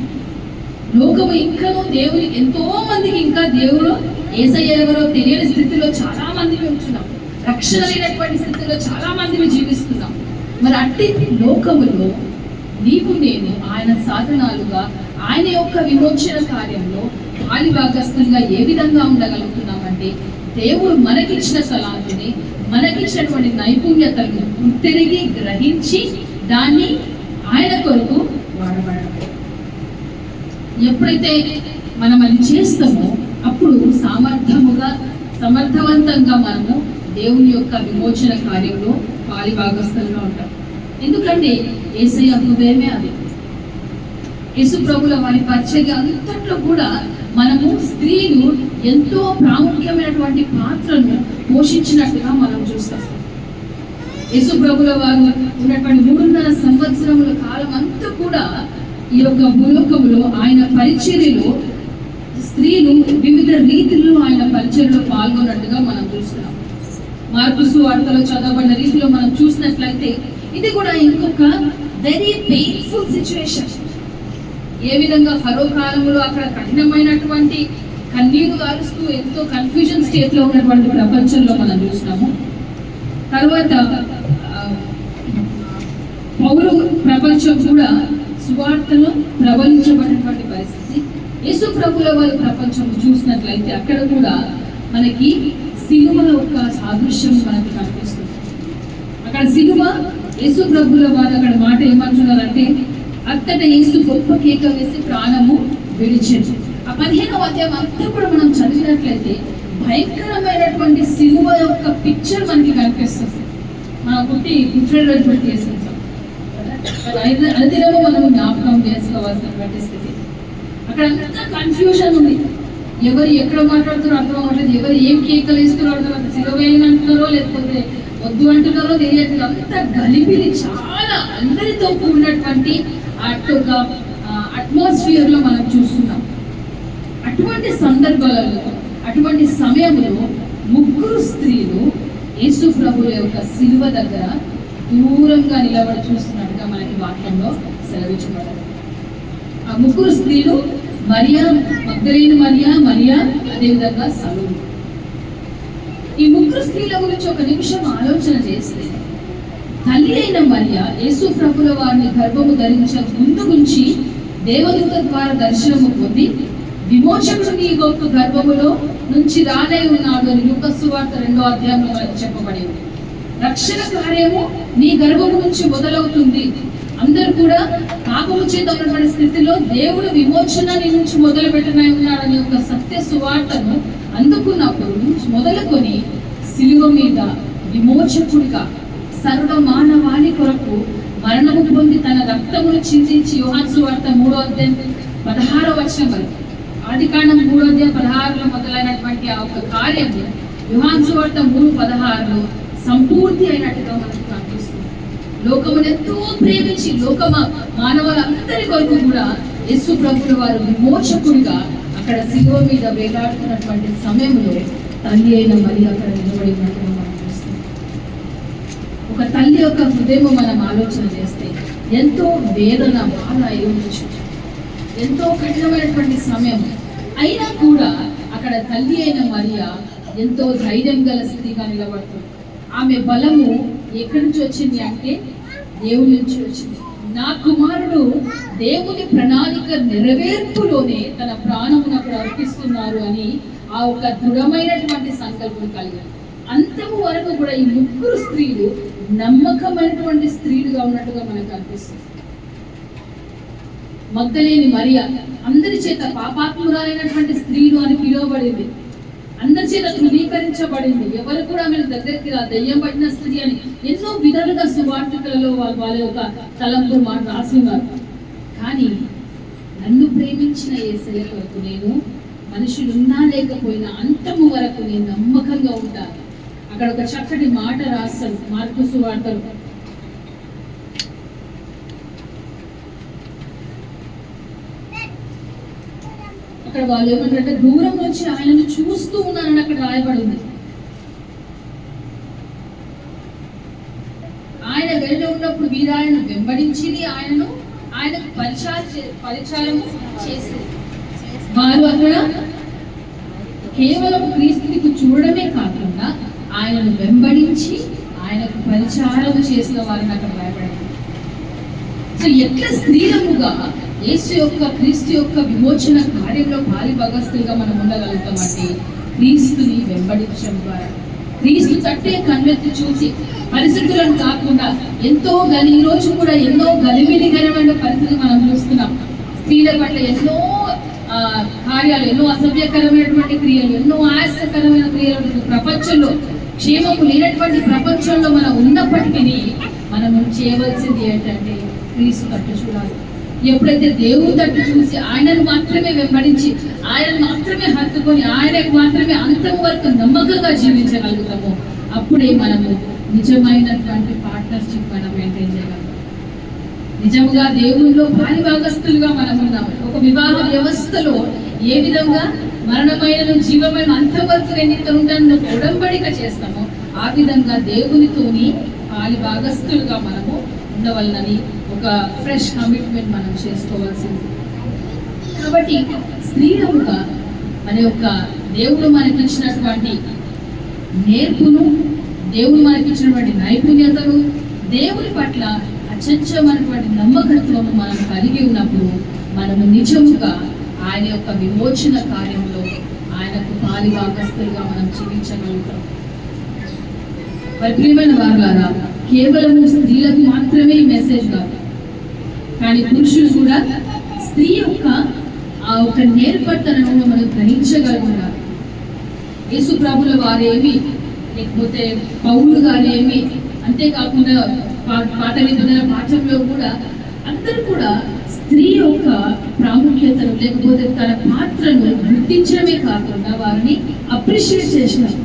లోకము ఇంకనూ దేవుని ఎంతో మందికి ఇంకా దేవుడు యేసయ్య ఎవరో తెలియని స్థితిలో చాలా మందిని ఉంటున్నాం. రక్షణ లేనటువంటి స్థితిలో చాలా మందిని జీవిస్తున్నాం. మరి అట్టి లోకములో నీకు నేను ఆయన సాధనాలుగా ఆయన యొక్క విమోచన కార్యంలో పాలి భాగస్తులుగా ఏ విధంగా ఉండగలుగుతున్నామంటే, దేవుడు మనకిచ్చిన తలాంతిని, మనకిచ్చినటువంటి నైపుణ్యతను తిరిగి గ్రహించి దాన్ని ఆయన కొరకు వాడబడాలి. ఎప్పుడైతే మనం అది చేస్తామో అప్పుడు సమర్థవంతంగా మనము దేవుని యొక్క విమోచన కార్యంలో పాలి భాగస్తులుగా ఉంటాం. ఎందుకంటే యేసయ్య హృదయమే అది. యేసు ప్రభుల వారి పరిచర్య అంతట్లో కూడా మనము స్త్రీలు ఎంతో ప్రాముఖ్యమైనటువంటి పాత్రను పోషించినట్టుగా మనం చూస్తాం. యేసు ప్రభుల వారు ఉన్నటువంటి 3.5 సంవత్సరముల కాలం అంతా కూడా ఈ యొక్క భూలోకంలో ఆయన పరిచర్యలో స్త్రీలు వివిధ రీతిలో ఆయన పరిచర్యలో పాల్గొన్నట్టుగా మనం చూస్తున్నాం. మార్కు సువార్తలో చదవబడిన రీతిలో మనం చూసినట్లయితే ఇది కూడా ఇంకొక వెరీ పెయిన్ఫుల్ సిచ్యువేషన్. ఏ విధంగా ఫరో కాలంలో అక్కడ కఠినమైనటువంటి కన్నీరు గారుస్తూ ఎంతో కన్ఫ్యూజన్ స్టేట్ లో ఉన్నటువంటి ప్రపంచంలో మనం చూసినాము. తర్వాత పౌరు ప్రపంచం కూడా సువార్తలో ప్రబలించబడినటువంటి పరిస్థితి. యేసు ప్రభుల వారి ప్రపంచం చూసినట్లయితే అక్కడ కూడా మనకి సిలువ యొక్క సాదృశ్యం మనకి కనిపిస్తుంది. అక్కడ సిలువ యేసు ప్రభుల వారు అక్కడ మాట ఏమంటున్నారంటే, అత్తట యేసు గొప్ప కేక వేసి ప్రాణము విడిచింది. ఆ 15వ అధ్యాయం అంతా కూడా మనం చదివినట్లయితే భయంకరమైనటువంటి సిలువ యొక్క పిక్చర్ మనకి కనిపిస్తుంది. మన పుట్టి గుడ్ ఫ్రైడే చేస్తుంటాం, అదిరము మనం జ్ఞాపకం చేసుకోవాల్సినటువంటి స్థితి. అక్కడ అంతా కన్ఫ్యూజన్ ఉంది. ఎవరు ఎక్కడ మాట్లాడుతారో అర్థం అవ్వట్లేదు, ఎవరు ఏం కేకలు వేస్తున్నారో అర్థం, సిలువ వేయమంటున్నారో లేకపోతే వద్దు అంటున్నారో తెలియట్లేదు. అంత గలిబిలి, చాలా అందరితో కూడినటువంటి ఒక అట్మాస్ఫియర్ లో మనం చూస్తున్నాం. అటువంటి సందర్భాలలో, అటువంటి సమయంలో ముగ్గురు స్త్రీలు యేసు ప్రభుల యొక్క సిలువ దగ్గర దూరంగా నిలబడి చూస్తున్నట్టుగా మనకి వాక్యంలో సెలవించబడ్డారు. ఆ ముగ్గురు స్త్రీలు మరియా, మగ్దలేని మరియా, మరియా అదేవిధంగా సలోమి. ఈ ముగ్గురు స్త్రీల గురించి ఒక నిమిషం ఆలోచన చేస్తే, తల్లి అయిన మరియా యేసు ప్రభుల వారిని గర్భము ధరించే ముందు నుంచి దేవదూత ద్వారా దర్శనము పొంది విమోచకుడు నీ గొప్ప గర్భములో నుంచి రానై ఉన్నాడు అని లూకా సువార్త 2వ అధ్యాయంలో మనకు చెప్పబడింది. రక్షణ కార్యము నీ గర్భము నుంచి మొదలవుతుంది. అందరూ కూడా పాపము చేత ఉన్నటువంటి స్థితిలో దేవుడు విమోచన నీ నుంచి మొదలు పెట్టనై ఉన్నాడని ఒక సత్య సువార్తను అందుకున్నప్పుడు మొదలుకొని సిలువ మీద విమోచకుడిగా సర్వ మానవాళి కొరకు మరణము పొంది తన రక్తమును చిందించి యోహాను సువార్త 3వ అధ్యాయం 16వ వచనం వరకు, ఆదికాండం 3వ అధ్యాయం 16లో మొదలైనటువంటి ఆ ఒక కార్యము యోహాను సువార్త 3:16లో సంపూర్తి అయినట్టుగా మనకు కనిపిస్తుంది. లోకమును ఎంతో ప్రేమించి మానవులందరి కొరకు కూడా యేసు ప్రభుల వారు విమోచకుడిగా అక్కడ శిలువ మీద వేలాడుతున్నటువంటి సమయంలో తల్లి అయిన మరి అక్కడ నిలబడినట్టుగా మనం చూస్తాం. ఒక తల్లి యొక్క హృదయం మనం ఆలోచన చేస్తే ఎంతో వేదన, బాధ అయి ఉండొచ్చు, ఎంతో కఠినమైనటువంటి సమయం అయినా కూడా అక్కడ తల్లి అయిన మరియా ఎంతో ధైర్యం గల స్థితిగా నిలబడుతుంది. ఆమె బలము ఎక్కడి నుంచి వచ్చింది అంటే దేవుడి నుంచి వచ్చింది. నా కుమారుడు దేవుని ప్రణాళిక నెరవేర్పులోనే తన ప్రాణమును అక్కడ అర్పిస్తున్నారు అని ఆ ఒక దృఢమైనటువంటి సంకల్పం కలిగారు. అంతము వరకు కూడా ఈ ముగ్గురు స్త్రీలు నమ్మకమైనటువంటి స్త్రీలుగా ఉన్నట్టుగా మనకు అనిపిస్తుంది. మగ్దలేని మరియా అందరి చేత పాపాత్మురాలైనటువంటి స్త్రీలు అని పిలువబడింది, అందరి చేత ధృవీకరించబడింది. ఎవరు కూడా ఆమెను దగ్గరికి దెయ్యం పట్టిన స్త్రీ అని ఎన్నో విధాలుగా సువార్తికలలో వాళ్ళ యొక్క తలంపు మాట రాసి ఉన్నారు. కానీ నన్ను ప్రేమించిన యేసయ్య కొరకు నేను మనుషులున్నా లేకపోయినా అంతము వరకు నేను నమ్మకంగా ఉంటాను. అక్కడ ఒక చక్కటి మాట రాస్తాను మార్కు సువార్తలో. అక్కడ వాళ్ళు ఏమంటారంటే దూరం నుంచి ఆయనను చూస్తూ ఉన్నారని అక్కడ రాయబడింది. ఆయన వెళ్ళి ఉన్నప్పుడు వీరు ఆయన వెంబడించింది, ఆయనకు పరిచారం చేసింది. వారు అక్కడ కేవలం క్రీస్తుకు చూడడమే కాకుండా ఆయనను వెంబడించి ఆయనకు పరిచారం చేసిన వారిని అక్కడ రాయబడింది. సో ఎట్లా స్త్రీలముగా క్రీస్తు యొక్క విమోచన కార్యంలో పాలిభాగస్తులుగా మనం ఉండగలుగుతామంటే క్రీస్తుని వెంబడించడం ద్వారా, క్రీస్తు తట్టే కన్నెత్తి చూసి పరిస్థితులను కాకుండా ఈ రోజు కూడా ఎన్నో గలిబిలికరమైన పరిస్థితులు మనం చూస్తున్నాం. స్త్రీల పట్ల ఎన్నో కార్యాలు, ఎన్నో అసభ్యకరమైనటువంటి క్రియలు, ఎన్నో ఆయాసకరమైన క్రియలు ప్రపంచంలో, క్షేమము లేనటువంటి ప్రపంచంలో మనం ఉన్నప్పటికీ మనం చేయవలసింది ఏంటంటే క్రీస్తు తట్టు చూడాలి. ఎప్పుడైతే దేవుని తట్టు చూసి ఆయనను మాత్రమే వెంబడించి ఆయనను మాత్రమే హత్తుకొని ఆయనకు మాత్రమే అంతం వరకు నమ్మకంగా జీవించగలుగుతామో అప్పుడే మనము నిజమైనటువంటి పార్ట్నర్షిప్ మనం మెయింటైన్ చేయగలుగుతాం. నిజముగా దేవుల్లో పాలిభాగస్తులుగా మనం ఉన్నాము. ఒక వివాహ వ్యవస్థలో ఏ విధంగా మరణమైన జీవమైన అంతవరకు ఎన్నికలు ఉంటాను ఉడంబడిక చేస్తామో ఆ విధంగా దేవునితోని పాలిభాగస్తులుగా మనము ఉండవలనని ఒక ఫ్రెష్ కమిట్మెంట్ మనం చేసుకోవాల్సింది. కాబట్టి స్త్రీలముగా మన యొక్క దేవుడు మనకిచ్చినటువంటి నేర్పును, దేవుడు మనకిచ్చినటువంటి నైపుణ్యతను, దేవుని పట్ల అచంచమైనటువంటి నమ్మకత్వము మనం కలిగి ఉన్నప్పుడు మనము నిజముగా ఆయన యొక్క విమోచన కార్యంలో ఆయనకు పాలిభాగస్తులుగా మనం జీవించగలుగుతాం. ప్రియమైన వారులారా, కేవలం స్త్రీలకు మాత్రమే ఈ మెసేజ్ కాదు, కానీ పురుషులు కూడా స్త్రీ యొక్క ఆ ఒక నేర్పడతనను మనం గ్రహించగలుగుతారు. యేసు ప్రభుల వారేమి, లేకపోతే పౌలు గారేమి, అంతేకాకుండా పాత నిబంధన పాఠంలో కూడా అందరూ కూడా స్త్రీ యొక్క ప్రాముఖ్యతను లేకపోతే తన పాత్రను గుర్తించడమే కాకుండా వారిని అప్రిషియేట్ చేసినారు.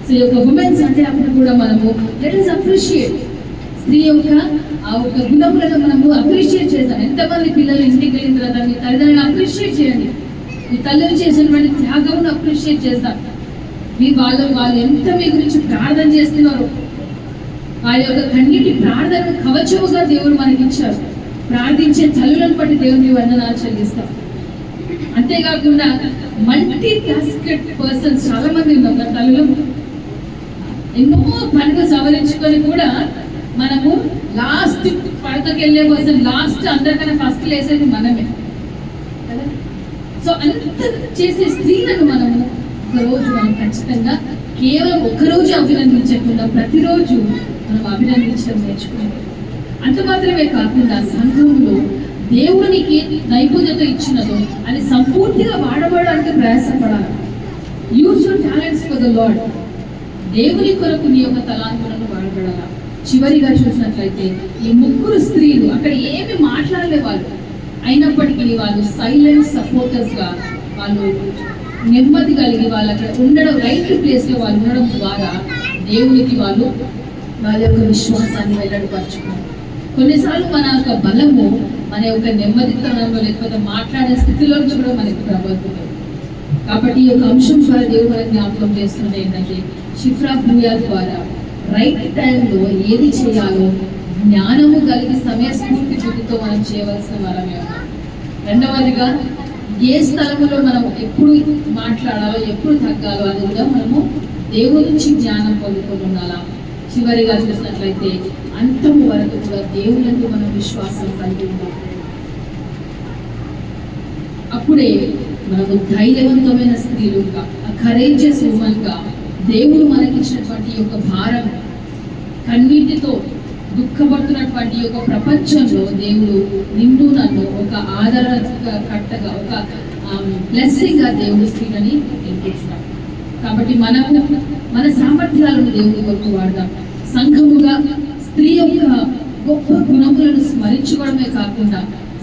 సో ఈ యొక్క ఉమెన్స్ అంటే అప్పుడు కూడా మనము లెట్ us అప్రిషియేట్ స్త్రీ యొక్క ఆ ఒక గుణములను మనము అప్రిషియేట్ చేస్తాం. ఎంతమంది పిల్లలు ఇంటికి వెళ్ళిన తర్వాత మీ తల్లిదండ్రులను అప్రిషియేట్ చేయండి, మీ తల్లిని చేసినటువంటి త్యాగమును అప్రిషియేట్ చేస్తాం. వాళ్ళు ఎంత మీ గురించి ప్రార్థన చేస్తున్నారు, వారి యొక్క కన్నీటి ప్రార్థన కవచముగా దేవుడు మనకి ఇచ్చారు. ప్రార్థించే తల్లులను బట్టి దేవుని వందనాలు చెల్లిస్తాం. అంతేకాకుండా మల్టీ టాస్కెడ్ పర్సన్స్ చాలా మంది ఉన్నారు తల్లులు. ఎన్నో పనులు సవరించుకొని కూడా మనము లాస్ట్ పడతకి వెళ్ళే పర్సన్, లాస్ట్ అందరికన్నా ఫస్ట్ లేసేది మనమే కదా. సో అంత చేసే స్త్రీలను మనము ఒకరోజు మనం ఖచ్చితంగా కేవలం ఒకరోజు అభినందించకుండా ప్రతిరోజు మనం అభినందించడం నేర్చుకున్నాం. అంత మాత్రమే కాకుండా సంఘంలో దేవునికి నైపుణ్యత ఇచ్చినదో అది సంపూర్తిగా వాడబడడానికి ప్రయాసపడాలి. Use your talents for the lord. దేవుని కొరకు నీ యొక్క తలాంతులను వాడబడాలి. చివరిగా చూసినట్లయితే ఈ ముగ్గురు స్త్రీలు అక్కడ ఏమి మాట్లాడలే వాళ్ళు, అయినప్పటికీ వాళ్ళు సైలెంట్ సపోర్టర్స్ గా వాళ్ళు నెమ్మది కలిగి వాళ్ళు అక్కడ ఉండడం, రైట్ ప్లేస్ లో వాళ్ళు ఉండడం ద్వారా దేవునికి వాళ్ళు వాళ్ళ యొక్క విశ్వాసాన్ని వెల్లడిపరచుకున్నారు. కొన్నిసార్లు మన యొక్క బలము మన యొక్క నెమ్మదితనంలో లేకపోతే మాట్లాడే స్థితిలో కూడా మనకి ప్రభావితం. కాబట్టి ఈ యొక్క అంశం ద్వారా దేవుడు మనకి జ్ఞాపకం చేస్తున్నది ఏంటంటే షిఫ్రా భూయా ద్వారా రైట్ టైంలో ఏది చేయాలో జ్ఞానము కలిగి సమయస్ఫూర్తి బుద్ధితో మనం చేయవలసిన వారమే ఉన్నాం. రెండవదిగా ఏ స్థలంలో మనం ఎప్పుడు మాట్లాడాలో ఎప్పుడు తగ్గాలో అది కూడా మనము దేవుడి నుంచి జ్ఞానం పొందుకొని ఉండాలా. చివరిగా చూసినట్లయితే అంతము వరకు కూడా దేవుళ్ళకు మనం విశ్వాసం కలిగి ఉండాలి. అప్పుడే మనము ధైర్యవంతమైన స్త్రీలుగా, కరేజియస్ ఉమెన్గా దేవుడు మనకిచ్చినటువంటి యొక్క భారం కన్నీటితో దుఃఖపడుతున్నటువంటి యొక్క ప్రపంచంలో దేవుడు నిన్ను నన్ను ఒక ఆదరణ కట్టగా, ఒక బ్లెస్సింగ్ గా దేవుడు స్త్రీలని ఎంపిస్తున్నాడు. కాబట్టి మనము మన సామర్థ్యాలను దేవుని కొరకు వాడదాం. సంఘముగా స్త్రీ యొక్క గొప్ప గుణములను స్మరించుకోవడమే కాకుండా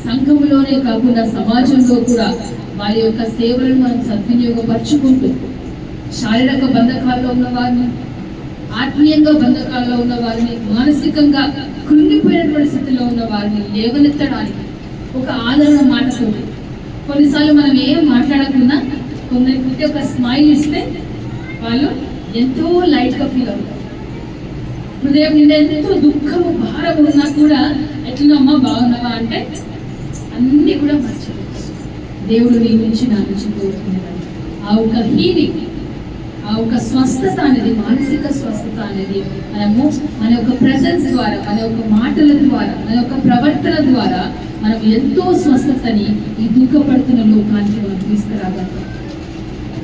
సంఘములోనే కాకుండా సమాజంలో కూడా వారి యొక్క సేవలను మనం సద్వినియోగపరుచుకుంటూ శారీరక బంధకాల్లో ఉన్న వారిని, ఆత్మీయంగా బంధకాల్లో ఉన్న వారిని, మానసికంగా కృంగిపోయినటువంటి స్థితిలో ఉన్న వారిని లేవనెత్తడానికి ఒక ఆదరణ మాటతోటి కొన్నిసార్లు మనం ఏం మాట్లాడకుండా కొందరికి ఒక స్మైల్ ఇస్తే వాళ్ళు ఎంతో లైట్గా ఫీల్ అవుతారు. హృదయం నిండా ఎంతో దుఃఖము భారము ఉన్నా కూడా ఎట్లనమ్మా బాగున్నావా అంటే అన్నీ కూడా మర్చిపోతారు. దేవుడు నీ నుంచి నా నుంచి కోరుకునేవాడు ఆ ఒక హీలింగ్, ఆ ఒక స్వస్థత అనేది, మానసిక స్వస్థత అనేది మనము మన యొక్క ప్రెజెన్స్ ద్వారా, మన యొక్క మాటల ద్వారా, మన యొక్క ప్రవర్తన ద్వారా మనం ఎంతో స్వస్థతని ఈ దుఃఖపడుతున్న లోకానికి మనం తీసుకురాగలుగుతాం.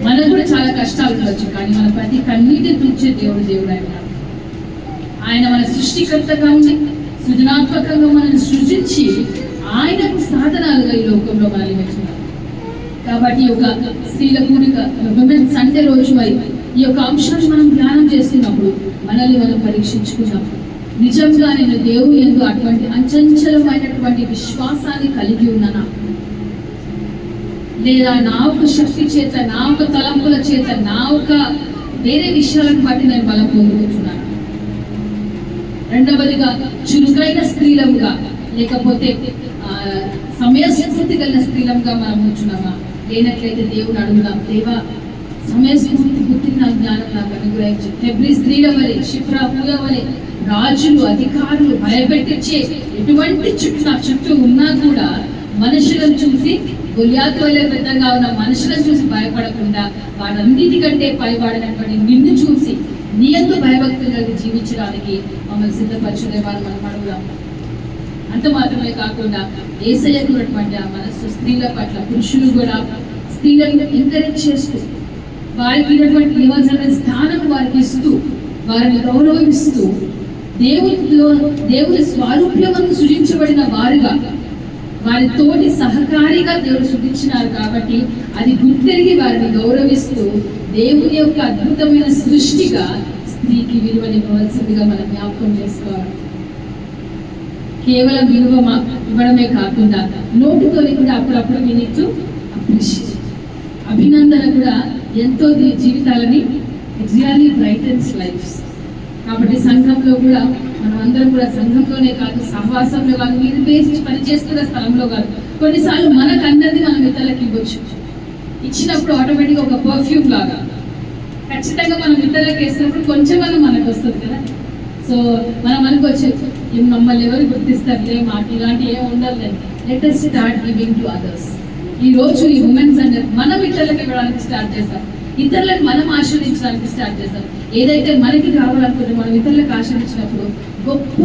మనకు కూడా చాలా కష్టాలు ఉండొచ్చు, కానీ మన ప్రతి కన్నీటి తుడిచే దేవుడు ఆయన మన సృష్టికర్తగా ఉండి సృజనాత్మకంగా మనల్ని సృజించి ఆయనకు సాధనాలుగా ఈ లోకంలో మనల్ని మెచ్చున్నారు. కాబట్టి ఈ యొక్క స్త్రీల కూడిక విమెన్ సండే రోజు మరి ఈ యొక్క అంశాన్ని మనం ధ్యానం చేస్తున్నప్పుడు మనల్ని మనం పరీక్షించుకున్నప్పుడు నిజంగా నేను దేవుని యందు అటువంటి అచంచలమైనటువంటి విశ్వాసాన్ని కలిగి ఉన్నానా, లేదా నా ఒక శక్తి చేత, నా ఒక తలంపుల చేత, నా ఒక వేరే విషయాలను బట్టి నేను బలం పొందుకుంటున్నాను. రెండవదిగా చురుకైన స్త్రీలముగా లేకపోతే సమయస్ఫూర్తి కలిగిన స్త్రీలంగా మనం ఉంచున్నామా? లేనట్లయితే దేవుని అడుగుదాం, దేవా సమయస్ఫూర్తి గుర్తిన జ్ఞానం నాకు అనుగ్రహించు. హెబ్రీ స్త్రీల వలె, షిప్రా పూల వలె రాజులు, అధికారులు భయపెట్టించే ఎటువంటి చుట్టూ ఉన్నా కూడా మనుషులను చూసి, గొలియాతు వలె పెద్దగా ఉన్న మనుషులను చూసి భయపడకుండా వాటన్నిటికంటే పైబడినటువంటి నిన్ను చూసి నీ యందు భయభక్తులు కలిగి జీవించడానికి మమ్మల్ని సిద్ధపరచునే వారు మనం అడుగుదాం. అంత మాత్రమే కాకుండా యేసయ్యకు ఉన్నటువంటి ఆ మనస్సు స్త్రీల పట్ల పురుషులు కూడా స్త్రీలను ఎంకరేజ్ చేస్తూ, వారికి ఉన్నటువంటి నివాసమైన స్థానం వారికి ఇస్తూ, వారిని గౌరవిస్తూ, దేవుని స్వారూప్యమును సృజించబడిన వారుగా, వారి తోటి సహకారిగా దేవుడు సృజించినారు కాబట్టి అది గుర్తెరిగి వారిని గౌరవిస్తూ దేవుని యొక్క అద్భుతమైన సృష్టిగా స్త్రీకి విలువనివ్వవలసిందిగా మనం జ్ఞాపకం చేసుకోవాలి. కేవలం విలువ ఇవ్వడమే కాకుండా నోటితోని కూడా అప్పుడప్పుడు we need to appreciate. అభినందన కూడా ఎంతో జీవితాలని ఎగ్జాక్ట్లీ బ్రైటన్స్ లైఫ్స్. కాబట్టి సంఘంలో కూడా మనం అందరం కూడా సంఘంలోనే కాదు, సహవాసంలో కాదు, మీరు బేసి పనిచేస్తున్న స్థలంలో కాదు, కొన్నిసార్లు మనకు అన్నది మనం ఇతరులకు ఇవ్వచ్చు. ఇచ్చినప్పుడు ఆటోమేటిక్గా ఒక పర్ఫ్యూమ్ లాగా ఖచ్చితంగా మనం ఇతరులకు వేసినప్పుడు కొంచెమన్నా మనకు వస్తుంది కదా. సో మనం అనుకోవచ్చు మమ్మల్ని ఎవరు గుర్తిస్తారులే, మాకు ఇలాంటి ఏం ఉండదు. Let us start giving to others. ఈ రోజు ఈ ఉమెన్స్ అంటే మనం ఇతరులకు ఇవ్వడానికి స్టార్ట్ చేస్తాం, ఇతరులకు మనం ఆశ్రయించడానికి స్టార్ట్ చేస్తాం. ఏదైతే మనకి కావాలనుకుంటే మనం ఇతరులకు ఆశ్రయించినప్పుడు గొప్ప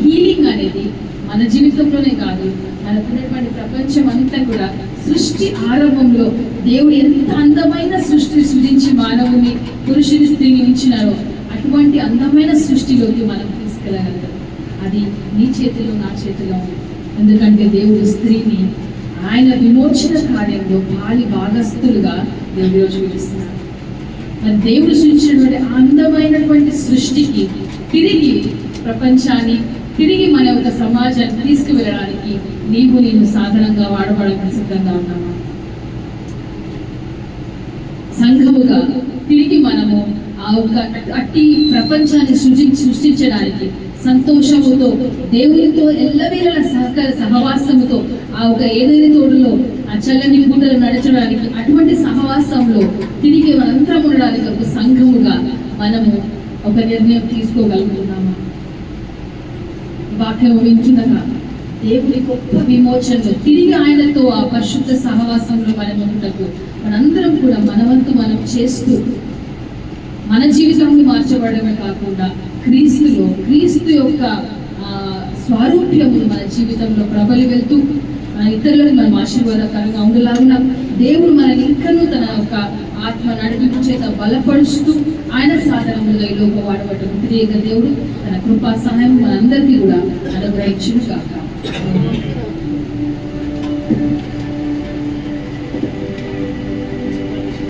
హీలింగ్ అనేది మన జీవితంలోనే కాదు, మనకున్నటువంటి ప్రపంచం అంతా కూడా సృష్టి ఆరంభంలో దేవుడు ఎంత అందమైన సృష్టిని సృజించి మానవుని, పురుషుని, స్త్రీని ఇచ్చినారో అటువంటి అందమైన సృష్టిలోకి మనం తీసుకెళ్ళగలుగుతాం. అది నీ చేతిలో, నా చేతిలో ఉంది. ఎందుకంటే దేవుడు స్త్రీని ఆయన విమోచన కార్యంలో భాగస్థులుగా దేవుడు ఈరోజు పిలుస్తున్నాడు. మరి దేవుడు సృష్టించినటువంటి అందమైనటువంటి సృష్టికి తిరిగి ప్రపంచాన్ని, తిరిగి మన యొక్క సమాజాన్ని తీసుకువెళ్ళడానికి నేను సాధనంగా వాడబడడానికి సిద్ధంగా ఉన్నామా? సంఘముగా తిరిగి మనము ఆ ఒక అట్టి ప్రపంచాన్ని సృష్టించడానికి సంతోషముతో, దేవునితో ఎల్లవేళల సహవాసముతో, ఆ ఒక ఏదైనా తోటలో ఆ చల్లని గుండెలు నడచడానికి, అటువంటి సహవాసంలో తిరిగి మనంతరం ఉండడానికి ఒక సంఘముగా మనము ఒక నిర్ణయం తీసుకోగలుగుతున్నామా? వాక్యం వింటున్నగా దేవుని గొప్ప విమోచనలో తిరిగి ఆయనతో ఆ పరిశుద్ధ సహవాసంలో మనం ఉండటకు మనందరం కూడా మనవంతు మనం చేస్తూ మన జీవితాన్ని మార్చబడమే కాకుండా క్రీస్తు యొక్క స్వారూప్యమును మన జీవితంలో ప్రబలి వెళ్తూ ఇతరులకు మనం ఆశీర్వాదకరంగా ఉండేలాగా దేవుడు మనల్ని ఇంకనూ తన యొక్క ఆత్మ నడిపింపు చేత బలపరుస్తూ ఆయన సాధనములుగా ఈ లోక వాడబడ్డ దేవుడు తన కృపా సహాయం మనందరికీ కూడా అనుగ్రహించును గాక.